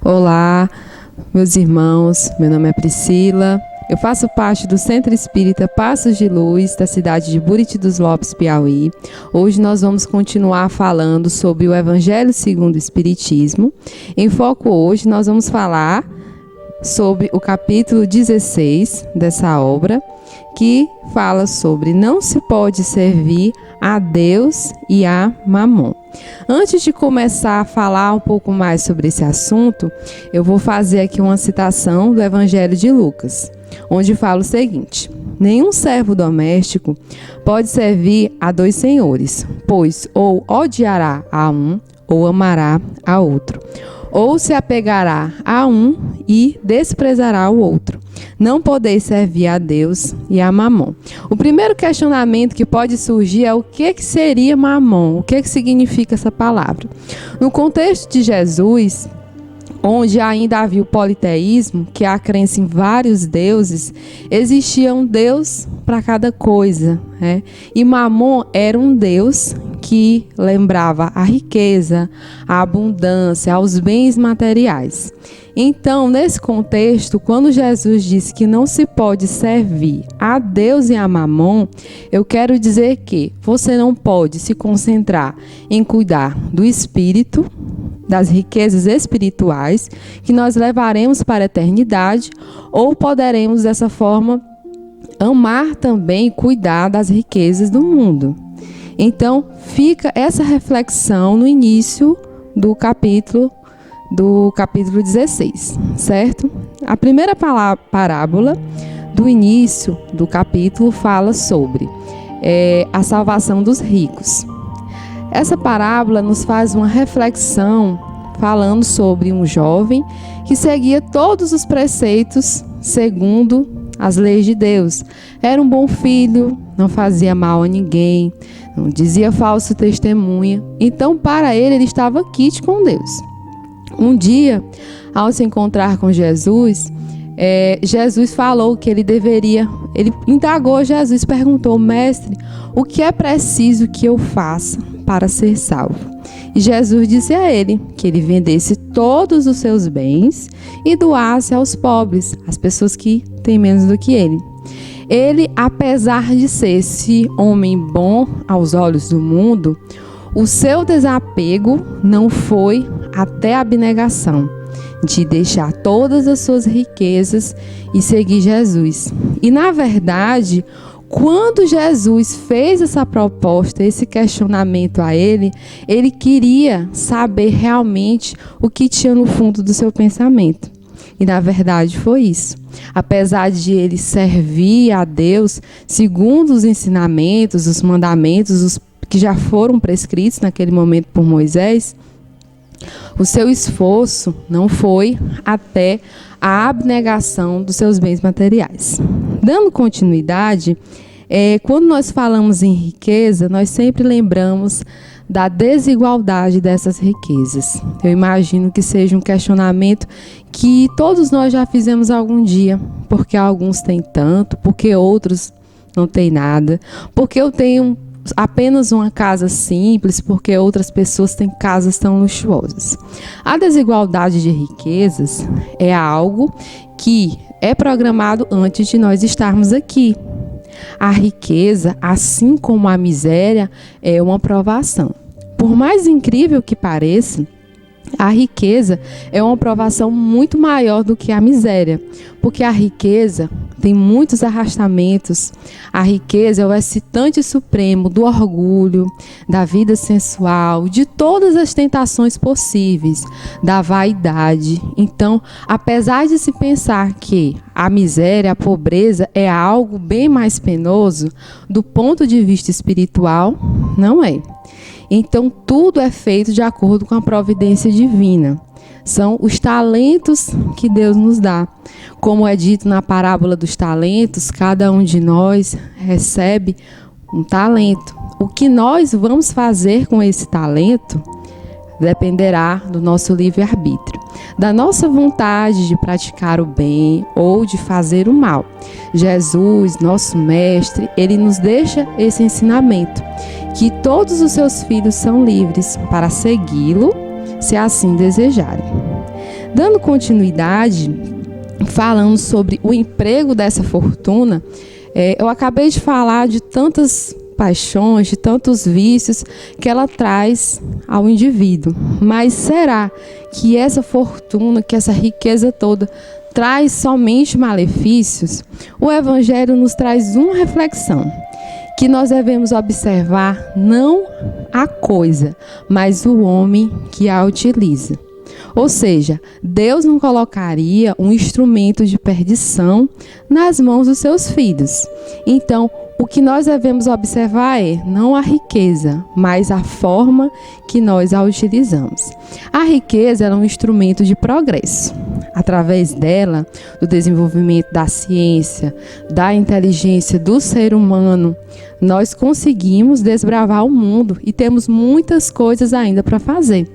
Olá, meus irmãos, meu nome é Priscila, eu faço parte do Centro Espírita Passos de Luz, da cidade de Buriti dos Lopes, Piauí. Hoje nós vamos continuar falando sobre o Evangelho segundo o Espiritismo. Em foco hoje nós vamos falar sobre o capítulo 16 dessa obra, que fala sobre não se pode servir a Deus e a Mamon. Antes de começar a falar um pouco mais sobre esse assunto, eu vou fazer aqui uma citação do Evangelho de Lucas, onde fala o seguinte: nenhum servo doméstico pode servir a dois senhores, pois ou odiará a um ou amará a outro, ou se apegará a um e desprezará o outro. Não podeis servir a Deus e a Mamon. O primeiro questionamento que pode surgir é o que seria Mamon? O que significa essa palavra? No contexto de Jesus, onde ainda havia o politeísmo, que é a crença em vários deuses, existia um Deus para cada coisa, né? E Mamon era um Deus que lembrava a riqueza, a abundância, aos bens materiais. Então, nesse contexto, quando Jesus disse que não se pode servir a Deus e a Mamon, eu quero dizer que você não pode se concentrar em cuidar do espírito, das riquezas espirituais, que nós levaremos para a eternidade, ou poderemos dessa forma amar também e cuidar das riquezas do mundo. Então, fica essa reflexão no início do capítulo 16, certo? A primeira parábola do início do capítulo fala sobre a salvação dos ricos. Essa parábola nos faz uma reflexão falando sobre um jovem que seguia todos os preceitos segundo as leis de Deus. Era um bom filho, não fazia mal a ninguém, não dizia falso testemunha. Então, para ele estava quite com Deus. Um dia, ao se encontrar com Jesus, Jesus falou que ele indagou Jesus, perguntou: mestre, o que é preciso que eu faça para ser salvo? E Jesus disse a ele que ele vendesse todos os seus bens e doasse aos pobres, às pessoas que têm menos do que ele. Ele, apesar de ser esse homem bom aos olhos do mundo, o seu desapego não foi até a abnegação de deixar todas as suas riquezas e seguir Jesus. E, na verdade, quando Jesus fez essa proposta, esse questionamento a ele, ele queria saber realmente o que tinha no fundo do seu pensamento. E, na verdade, foi isso. Apesar de ele servir a Deus segundo os ensinamentos, os mandamentos, que já foram prescritos naquele momento por Moisés, o seu esforço não foi até a abnegação dos seus bens materiais. Dando continuidade, quando nós falamos em riqueza, nós sempre lembramos da desigualdade dessas riquezas. Eu imagino que seja um questionamento que todos nós já fizemos algum dia. Porque alguns têm tanto, porque outros não têm nada, porque eu tenho apenas uma casa simples, porque outras pessoas têm casas tão luxuosas. A desigualdade de riquezas é algo que é programado antes de nós estarmos aqui. A riqueza, assim como a miséria, é uma provação. Por mais incrível que pareça, a riqueza é uma provação muito maior do que a miséria, porque a riqueza tem muitos arrastamentos. A riqueza é o excitante supremo do orgulho, da vida sensual, de todas as tentações possíveis, da vaidade. Então, apesar de se pensar que a miséria, a pobreza é algo bem mais penoso, do ponto de vista espiritual, não é. Então, tudo é feito de acordo com a providência divina. São os talentos que Deus nos dá. Como é dito na parábola dos talentos, cada um de nós recebe um talento. O que nós vamos fazer com esse talento dependerá do nosso livre-arbítrio, da nossa vontade de praticar o bem ou de fazer o mal. Jesus, nosso mestre, ele nos deixa esse ensinamento, que todos os seus filhos são livres para segui-lo, se assim desejarem. Dando continuidade, falando sobre o emprego dessa fortuna, eu acabei de falar de tantas paixões, de tantos vícios que ela traz ao indivíduo. Mas será que essa fortuna, que essa riqueza toda traz somente malefícios? O Evangelho nos traz uma reflexão, que nós devemos observar não a coisa, mas o homem que a utiliza. Ou seja, Deus não colocaria um instrumento de perdição nas mãos dos seus filhos. Então, o que nós devemos observar é não a riqueza, mas a forma que nós a utilizamos. A riqueza é um instrumento de progresso. Através dela, do desenvolvimento da ciência, da inteligência do ser humano, nós conseguimos desbravar o mundo e temos muitas coisas ainda para fazer,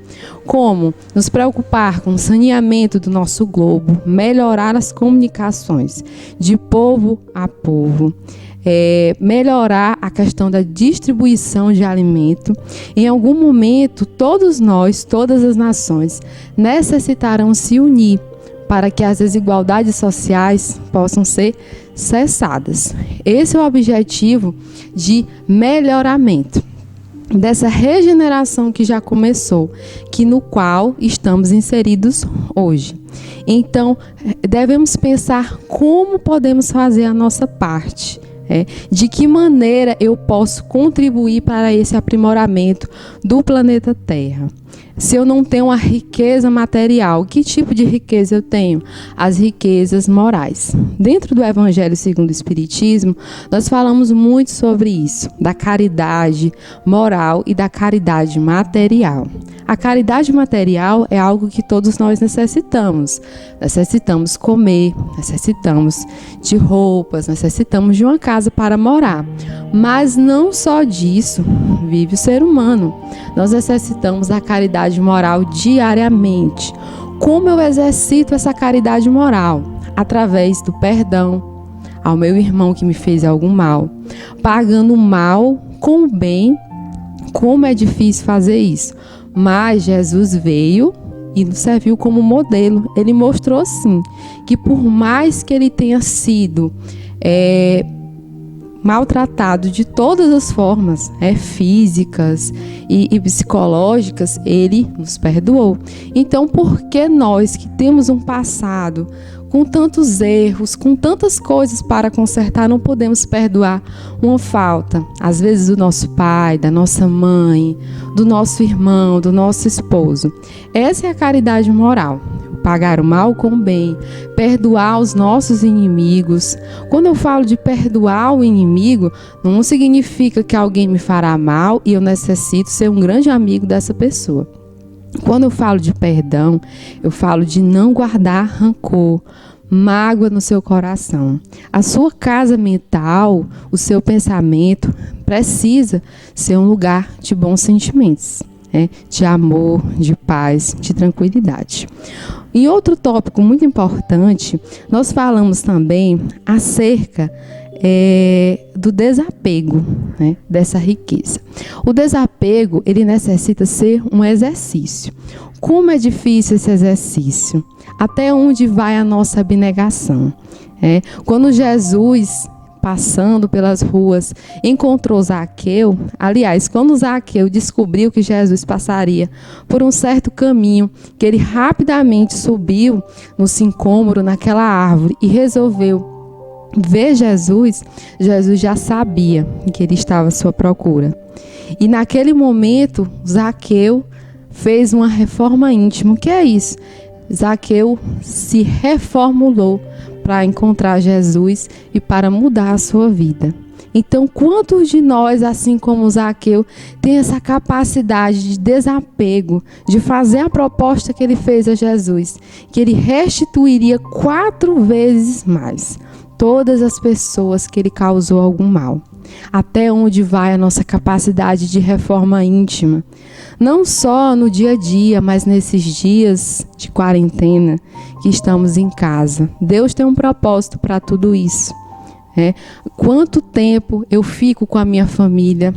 como nos preocupar com o saneamento do nosso globo, melhorar as comunicações de povo a povo, melhorar a questão da distribuição de alimento. Em algum momento, todos nós, todas as nações, necessitarão se unir para que as desigualdades sociais possam ser cessadas. Esse é o objetivo de melhoramento, dessa regeneração que já começou, no qual estamos inseridos hoje. Então, devemos pensar como podemos fazer a nossa parte. De que maneira eu posso contribuir para esse aprimoramento do planeta Terra? Se eu não tenho a riqueza material, que tipo de riqueza eu tenho? As riquezas morais. Dentro do Evangelho segundo o Espiritismo, nós falamos muito sobre isso, da caridade moral e da caridade material. A caridade material é algo que todos nós necessitamos. Necessitamos comer, necessitamos de roupas, necessitamos de uma casa para morar. Mas não só disso vive o ser humano. Nós necessitamos da caridade moral diariamente. Como eu exercito essa caridade moral? Através do perdão ao meu irmão que me fez algum mal, pagando o mal com o bem. Como é difícil fazer isso, mas Jesus veio e nos serviu como modelo. Ele mostrou sim que por mais que ele tenha sido maltratado de todas as formas, físicas e psicológicas, ele nos perdoou. Então, por que nós que temos um passado com tantos erros, com tantas coisas para consertar, não podemos perdoar uma falta, às vezes do nosso pai, da nossa mãe, do nosso irmão, do nosso esposo? Essa é a caridade moral. Pagar o mal com o bem, perdoar os nossos inimigos. Quando eu falo de perdoar o inimigo, não significa que alguém me fará mal e eu necessito ser um grande amigo dessa pessoa. Quando eu falo de perdão, eu falo de não guardar rancor, mágoa no seu coração. A sua casa mental, o seu pensamento precisa ser um lugar de bons sentimentos, de amor, de paz, de tranquilidade. Em outro tópico muito importante, nós falamos também acerca do desapego, dessa riqueza. O desapego, ele necessita ser um exercício. Como é difícil esse exercício? Até onde vai a nossa abnegação? Quando Jesus, passando pelas ruas, encontrou Zaqueu. Aliás, quando Zaqueu descobriu que Jesus passaria por um certo caminho, que ele rapidamente subiu no sicômoro, naquela árvore, e resolveu ver Jesus, Jesus já sabia que ele estava à sua procura. E naquele momento, Zaqueu fez uma reforma íntima. O que é isso? Zaqueu se reformulou para encontrar Jesus e para mudar a sua vida. Então, quantos de nós, assim como Zaqueu, tem essa capacidade de desapego, de fazer a proposta que ele fez a Jesus, que ele restituiria 4 vezes mais todas as pessoas que ele causou algum mal? Até onde vai a nossa capacidade de reforma íntima? Não só no dia a dia, mas nesses dias de quarentena que estamos em casa. Deus tem um propósito para tudo isso. Quanto tempo eu fico com a minha família?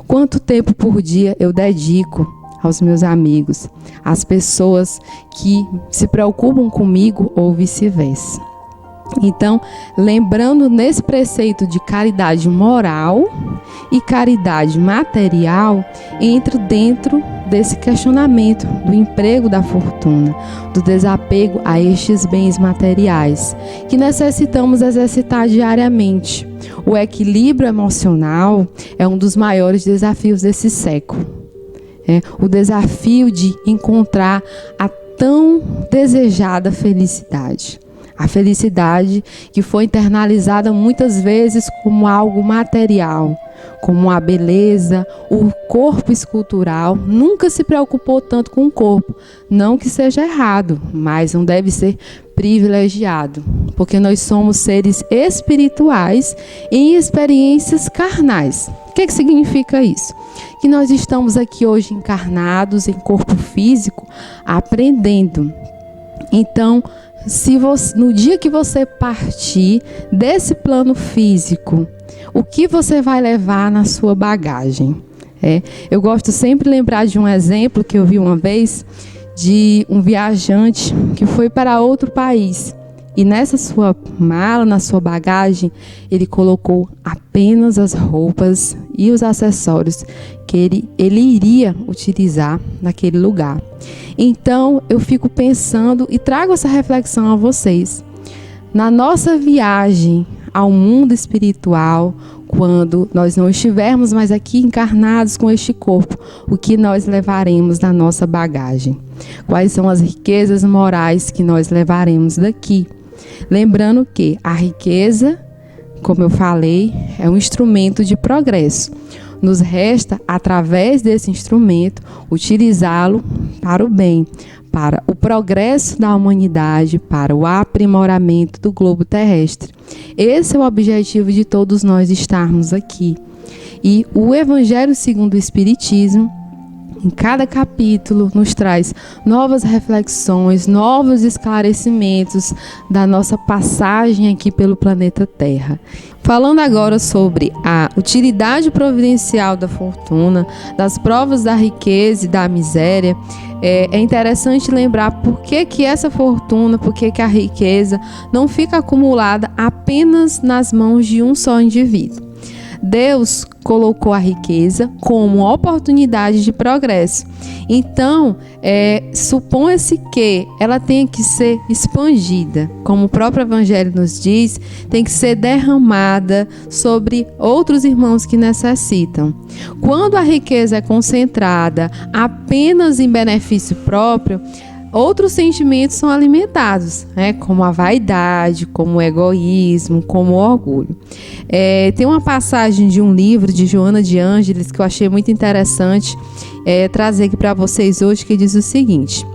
Quanto tempo por dia eu dedico aos meus amigos, às pessoas que se preocupam comigo ou vice-versa. Então, lembrando nesse preceito de caridade moral e caridade material, entro dentro desse questionamento do emprego da fortuna, do desapego a estes bens materiais, que necessitamos exercitar diariamente. O equilíbrio emocional é um dos maiores desafios desse século. O desafio de encontrar a tão desejada felicidade. A felicidade que foi internalizada muitas vezes como algo material, como a beleza, o corpo escultural. Nunca se preocupou tanto com o corpo. Não que seja errado, mas não deve ser privilegiado, porque nós somos seres espirituais em experiências carnais. O que significa isso? Que nós estamos aqui hoje encarnados em corpo físico, aprendendo. Então, no dia que você partir desse plano físico, o que você vai levar na sua bagagem? Eu gosto sempre de lembrar de um exemplo que eu vi uma vez de um viajante que foi para outro país. E nessa sua mala, na sua bagagem, ele colocou apenas as roupas e os acessórios que ele iria utilizar naquele lugar. Então, eu fico pensando e trago essa reflexão a vocês. Na nossa viagem ao mundo espiritual, quando nós não estivermos mais aqui encarnados com este corpo, o que nós levaremos na nossa bagagem? Quais são as riquezas morais que nós levaremos daqui? Lembrando que a riqueza, como eu falei, é um instrumento de progresso. Nos resta, através desse instrumento, utilizá-lo para o bem, para o progresso da humanidade, para o aprimoramento do globo terrestre. Esse é o objetivo de todos nós estarmos aqui. E o Evangelho segundo o Espiritismo, em cada capítulo, nos traz novas reflexões, novos esclarecimentos da nossa passagem aqui pelo planeta Terra. Falando agora sobre a utilidade providencial da fortuna, das provas da riqueza e da miséria, é interessante lembrar por que essa fortuna, por que a riqueza não fica acumulada apenas nas mãos de um só indivíduo. Deus colocou a riqueza como oportunidade de progresso. Então, supõe-se que ela tenha que ser expandida, como o próprio Evangelho nos diz, tem que ser derramada sobre outros irmãos que necessitam. Quando a riqueza é concentrada apenas em benefício próprio, outros sentimentos são alimentados, como a vaidade, como o egoísmo, como o orgulho. Tem uma passagem de um livro de Joana de Ângeles que eu achei muito interessante trazer aqui para vocês hoje, que diz o seguinte: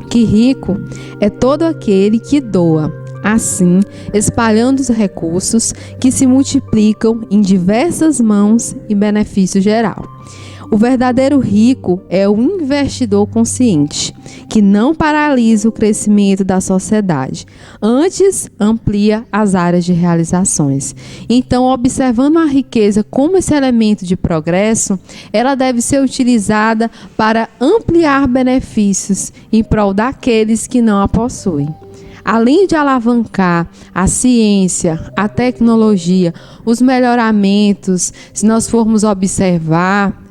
que rico é todo aquele que doa, assim espalhando os recursos que se multiplicam em diversas mãos em benefício geral. O verdadeiro rico é o investidor consciente, que não paralisa o crescimento da sociedade, antes amplia as áreas de realizações. Então, observando a riqueza como esse elemento de progresso, ela deve ser utilizada para ampliar benefícios em prol daqueles que não a possuem. Além de alavancar a ciência, a tecnologia, os melhoramentos, se nós formos observar,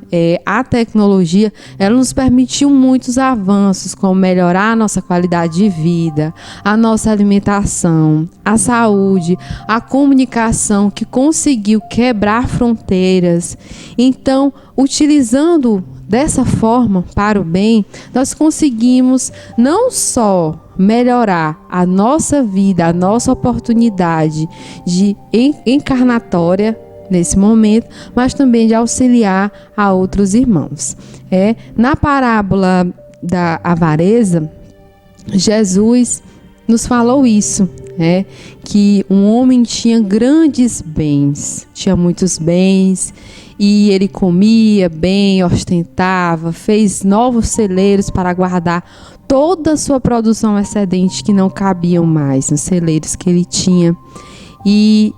a tecnologia, ela nos permitiu muitos avanços, como melhorar a nossa qualidade de vida, a nossa alimentação, a saúde, a comunicação, que conseguiu quebrar fronteiras. Então, utilizando dessa forma para o bem, nós conseguimos não só melhorar a nossa vida, a nossa oportunidade de encarnatória nesse momento, mas também de auxiliar a outros irmãos. Na parábola da avareza, Jesus nos falou isso, que um homem tinha grandes bens, tinha muitos bens, e ele comia bem, ostentava, fez novos celeiros para guardar toda a sua produção excedente que não cabiam mais nos celeiros que ele tinha. E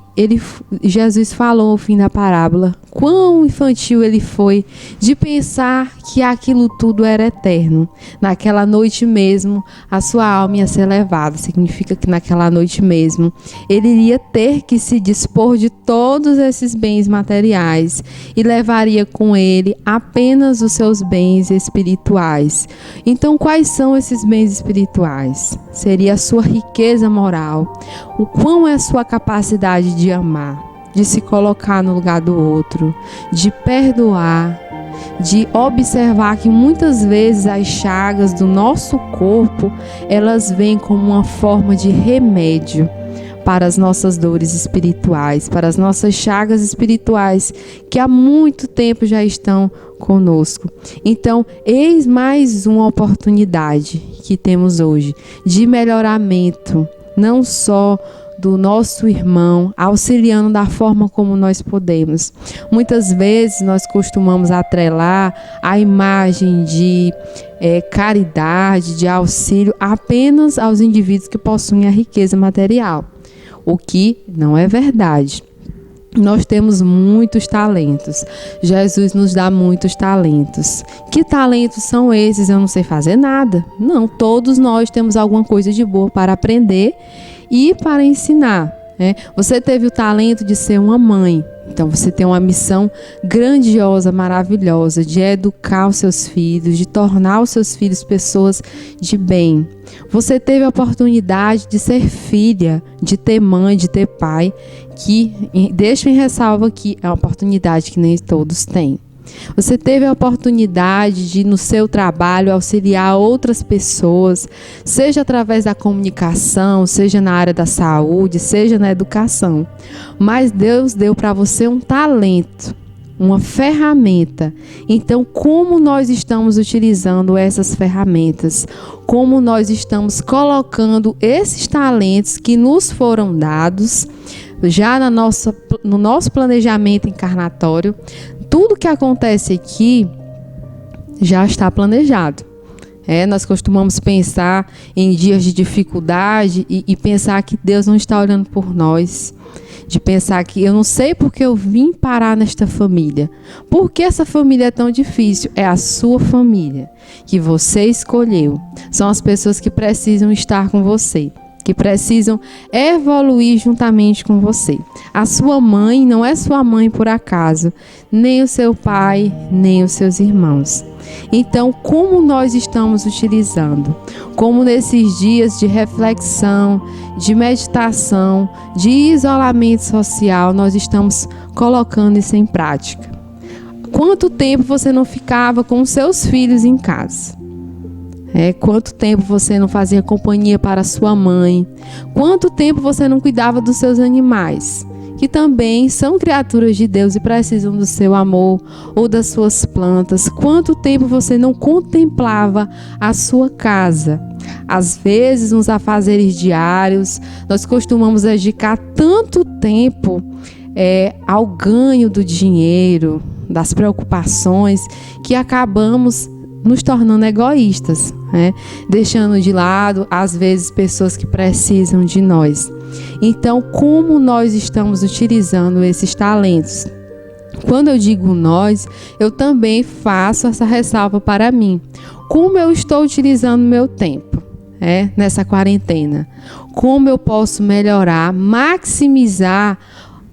Jesus falou no fim da parábola, quão infantil ele foi de pensar que aquilo tudo era eterno. Naquela noite mesmo, a sua alma ia ser levada. Significa que naquela noite mesmo, ele iria ter que se dispor de todos esses bens materiais e levaria com ele apenas os seus bens espirituais. Então, quais são esses bens espirituais? Seria a sua riqueza moral, o quão é a sua capacidade de amar, de se colocar no lugar do outro, de perdoar, de observar que muitas vezes as chagas do nosso corpo, elas vêm como uma forma de remédio para as nossas dores espirituais, para as nossas chagas espirituais que há muito tempo já estão conosco. Então, eis mais uma oportunidade que temos hoje de melhoramento, não só do nosso irmão, auxiliando da forma como nós podemos. Muitas vezes nós costumamos atrelar a imagem de caridade, de auxílio apenas aos indivíduos que possuem a riqueza material, o que não é verdade. Nós temos muitos talentos. Jesus nos dá muitos talentos. Que talentos são esses? Eu não sei fazer nada. Não, todos nós temos alguma coisa de boa para aprender e para ensinar. Você teve o talento de ser uma mãe. Então você tem uma missão grandiosa, maravilhosa, de educar os seus filhos, de tornar os seus filhos pessoas de bem. Você teve a oportunidade de ser filha, de ter mãe, de ter pai, que, deixo em ressalva que é uma oportunidade que nem todos têm. Você teve a oportunidade de, no seu trabalho, auxiliar outras pessoas, seja através da comunicação, seja na área da saúde, seja na educação. Mas Deus deu para você um talento, uma ferramenta. Então, como nós estamos utilizando essas ferramentas? Como nós estamos colocando esses talentos que nos foram dados já no nosso planejamento encarnatório? Tudo que acontece aqui já está planejado. Nós costumamos pensar em dias de dificuldade e pensar que Deus não está olhando por nós. De pensar que eu não sei porque eu vim parar nesta família. Por que essa família é tão difícil? É a sua família que você escolheu. São as pessoas que precisam estar com você, que precisam evoluir juntamente com você. A sua mãe não é sua mãe por acaso, nem o seu pai, nem os seus irmãos. Então, como nós estamos utilizando? Como nesses dias de reflexão, de meditação, de isolamento social, nós estamos colocando isso em prática? Quanto tempo você não ficava com os seus filhos em casa? Quanto tempo você não fazia companhia para sua mãe? Quanto tempo você não cuidava dos seus animais, que também são criaturas de Deus e precisam do seu amor, ou das suas plantas? Quanto tempo você não contemplava a sua casa? Às vezes, nos afazeres diários, nós costumamos dedicar tanto tempo ao ganho do dinheiro, das preocupações, que acabamos nos tornando egoístas, deixando de lado, às vezes, pessoas que precisam de nós. Então, como nós estamos utilizando esses talentos? Quando eu digo nós, eu também faço essa ressalva para mim. Como eu estou utilizando meu tempo nessa quarentena? Como eu posso melhorar, maximizar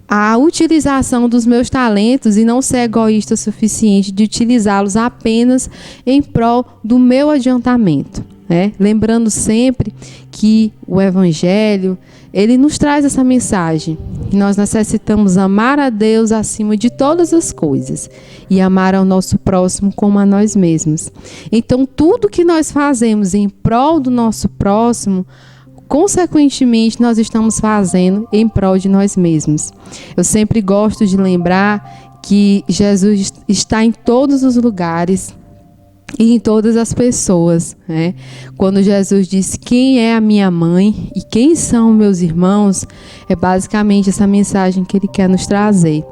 a utilização dos meus talentos e não ser egoísta o suficiente de utilizá-los apenas em prol do meu adiantamento? Lembrando sempre que o Evangelho, ele nos traz essa mensagem, que nós necessitamos amar a Deus acima de todas as coisas e amar ao nosso próximo como a nós mesmos. Então, tudo que nós fazemos em prol do nosso próximo, consequentemente, nós estamos fazendo em prol de nós mesmos. Eu sempre gosto de lembrar que Jesus está em todos os lugares e em todas as pessoas. Quando Jesus disse quem é a minha mãe e quem são meus irmãos, é basicamente essa mensagem que ele quer nos trazer.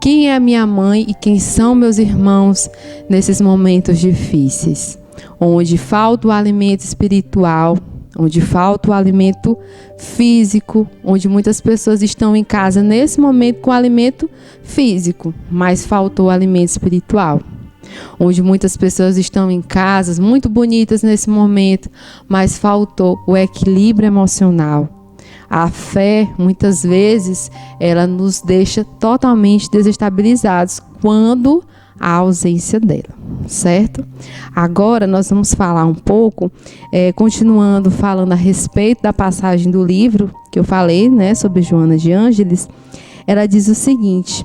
Quem é a minha mãe e quem são meus irmãos nesses momentos difíceis, onde falta o alimento espiritual, onde falta o alimento físico, onde muitas pessoas estão em casa nesse momento com o alimento físico, mas faltou o alimento espiritual. Onde muitas pessoas estão em casas muito bonitas nesse momento, mas faltou o equilíbrio emocional. A fé, muitas vezes, ela nos deixa totalmente desestabilizados quando há ausência dela, certo? Agora nós vamos falar um pouco, continuando falando a respeito da passagem do livro que eu falei, né, sobre Joana de Ângeles. Ela diz o seguinte,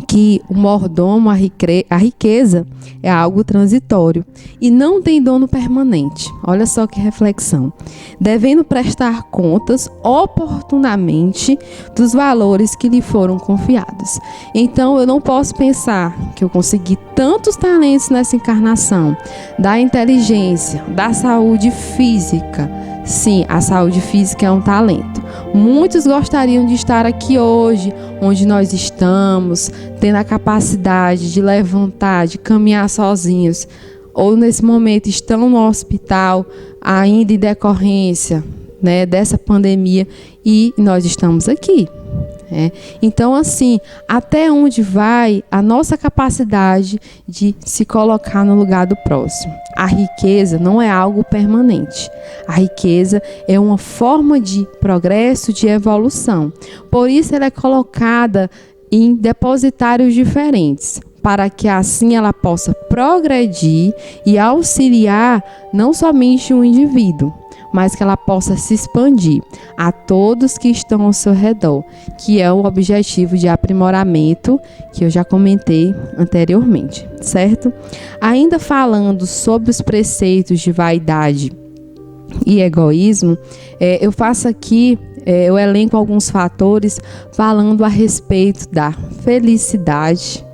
que o mordomo, a riqueza é algo transitório e não tem dono permanente. Olha só que reflexão. Devendo prestar contas oportunamente dos valores que lhe foram confiados. Então, eu não posso pensar que eu consegui tantos talentos nessa encarnação, da inteligência, da saúde física. Sim, a saúde física é um talento. Muitos gostariam de estar aqui hoje, onde nós estamos, tendo a capacidade de levantar, de caminhar sozinhos, ou nesse momento estão no hospital, ainda em decorrência, né, dessa pandemia, e nós estamos aqui. Então, assim, até onde vai a nossa capacidade de se colocar no lugar do próximo? A riqueza não é algo permanente. A riqueza é uma forma de progresso, de evolução. Por isso, ela é colocada em depositários diferentes, para que assim ela possa progredir e auxiliar não somente o indivíduo, mas que ela possa se expandir a todos que estão ao seu redor, que é o objetivo de aprimoramento que eu já comentei anteriormente, certo? Ainda falando sobre os preceitos de vaidade e egoísmo, eu faço aqui, eu elenco alguns fatores falando a respeito da felicidade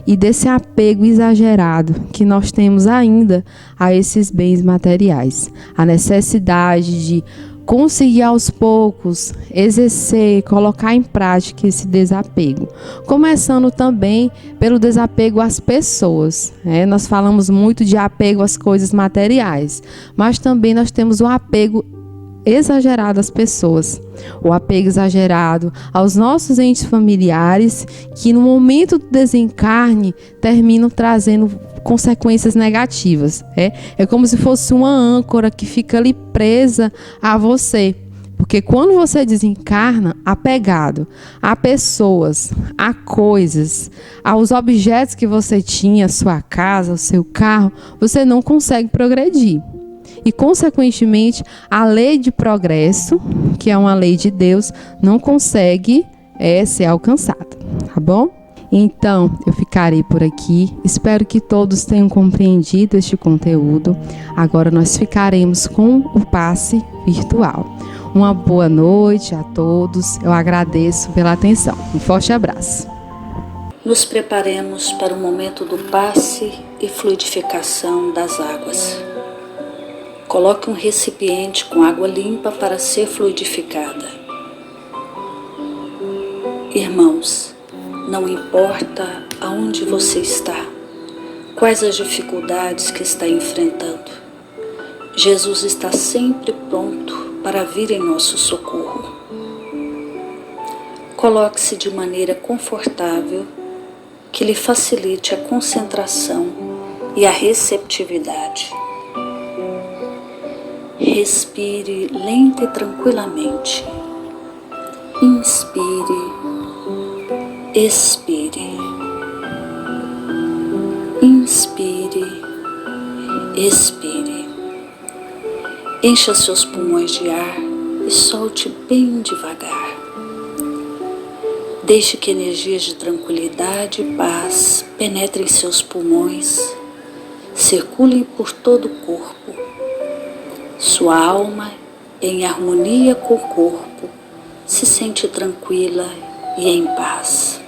e desse apego exagerado que nós temos ainda a esses bens materiais. A necessidade de conseguir aos poucos exercer, colocar em prática esse desapego. Começando também pelo desapego às pessoas. Nós falamos muito de apego às coisas materiais, mas também nós temos o apego exagerado às pessoas, o apego exagerado aos nossos entes familiares, que no momento do desencarne terminam trazendo consequências negativas. É como se fosse uma âncora que fica ali presa a você, porque quando você desencarna apegado a pessoas, a coisas, aos objetos que você tinha, a sua casa, o seu carro, você não consegue progredir. E, consequentemente, a lei de progresso, que é uma lei de Deus, não consegue ser alcançada, tá bom? Então, eu ficarei por aqui. Espero que todos tenham compreendido este conteúdo. Agora nós ficaremos com o passe virtual. Uma boa noite a todos. Eu agradeço pela atenção. Um forte abraço. Nos preparemos para o momento do passe e fluidificação das águas. Coloque um recipiente com água limpa para ser fluidificada. Irmãos, não importa aonde você está, quais as dificuldades que está enfrentando, Jesus está sempre pronto para vir em nosso socorro. Coloque-se de maneira confortável que lhe facilite a concentração e a receptividade. Respire lenta e tranquilamente. Inspire, expire. Inspire, expire. Encha seus pulmões de ar e solte bem devagar. Deixe que energias de tranquilidade e paz penetrem seus pulmões, circulem por todo o corpo. Sua alma, em harmonia com o corpo, se sente tranquila e em paz.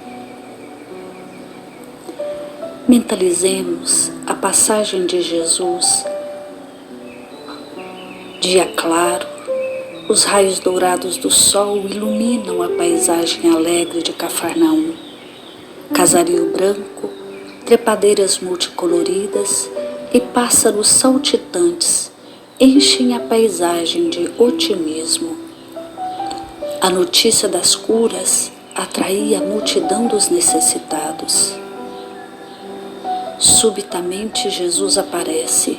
Mentalizemos a passagem de Jesus. Dia claro, os raios dourados do sol iluminam a paisagem alegre de Cafarnaum. Casario branco, trepadeiras multicoloridas e pássaros saltitantes enchem a paisagem de otimismo. A notícia das curas atraía a multidão dos necessitados. Subitamente Jesus aparece,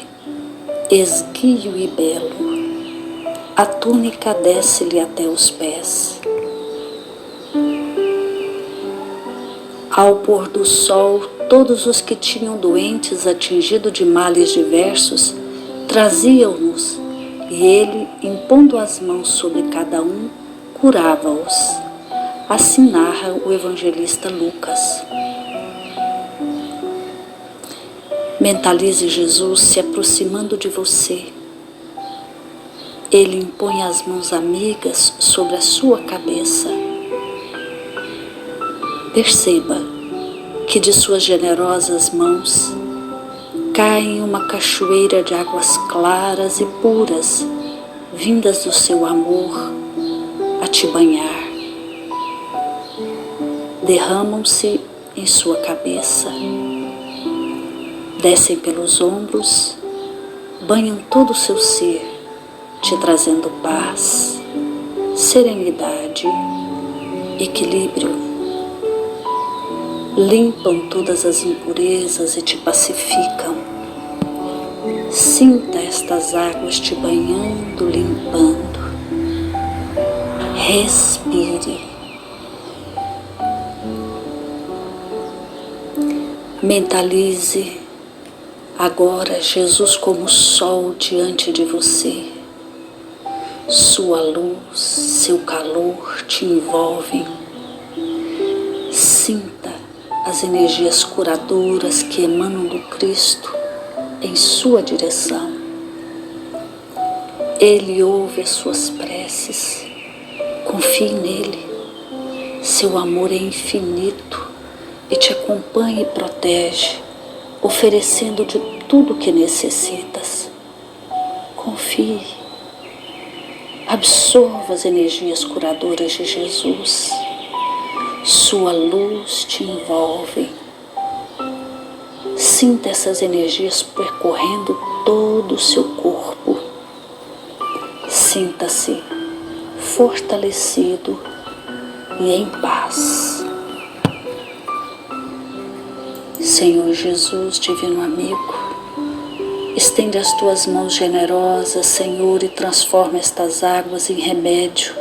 esguio e belo. A túnica desce-lhe até os pés. Ao pôr do sol, todos os que tinham doentes atingidos de males diversos traziam-nos, e ele, impondo as mãos sobre cada um, curava-os. Assim narra o evangelista Lucas. Mentalize Jesus se aproximando de você. Ele impõe as mãos amigas sobre a sua cabeça. Perceba que de suas generosas mãos cai uma cachoeira de águas claras e puras, vindas do seu amor a te banhar. Derramam-se em sua cabeça, descem pelos ombros, banham todo o seu ser, te trazendo paz, serenidade, equilíbrio. Limpam todas as impurezas e te pacificam. Sinta estas águas te banhando, limpando. Respire. Mentalize agora Jesus como sol diante de você. Sua luz, seu calor te envolvem. Sinta as energias curadoras que emanam do Cristo em sua direção. Ele ouve as suas preces. Confie nele. Seu amor é infinito e te acompanha e protege, oferecendo-te tudo o que necessitas. Confie. Absorva as energias curadoras de Jesus. Sua luz te envolve. Sinta essas energias percorrendo todo o seu corpo. Sinta-se fortalecido e em paz. Senhor Jesus, divino amigo, estende as tuas mãos generosas, Senhor, e transforma estas águas em remédio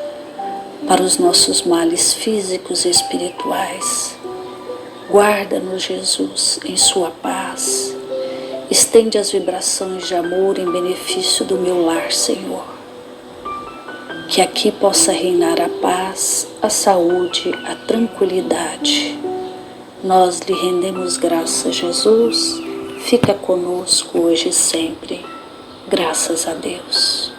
para os nossos males físicos e espirituais. Guarda-nos, Jesus, em sua paz. Estende as vibrações de amor em benefício do meu lar, Senhor. Que aqui possa reinar a paz, a saúde, a tranquilidade. Nós lhe rendemos graças, Jesus. Fica conosco hoje e sempre. Graças a Deus.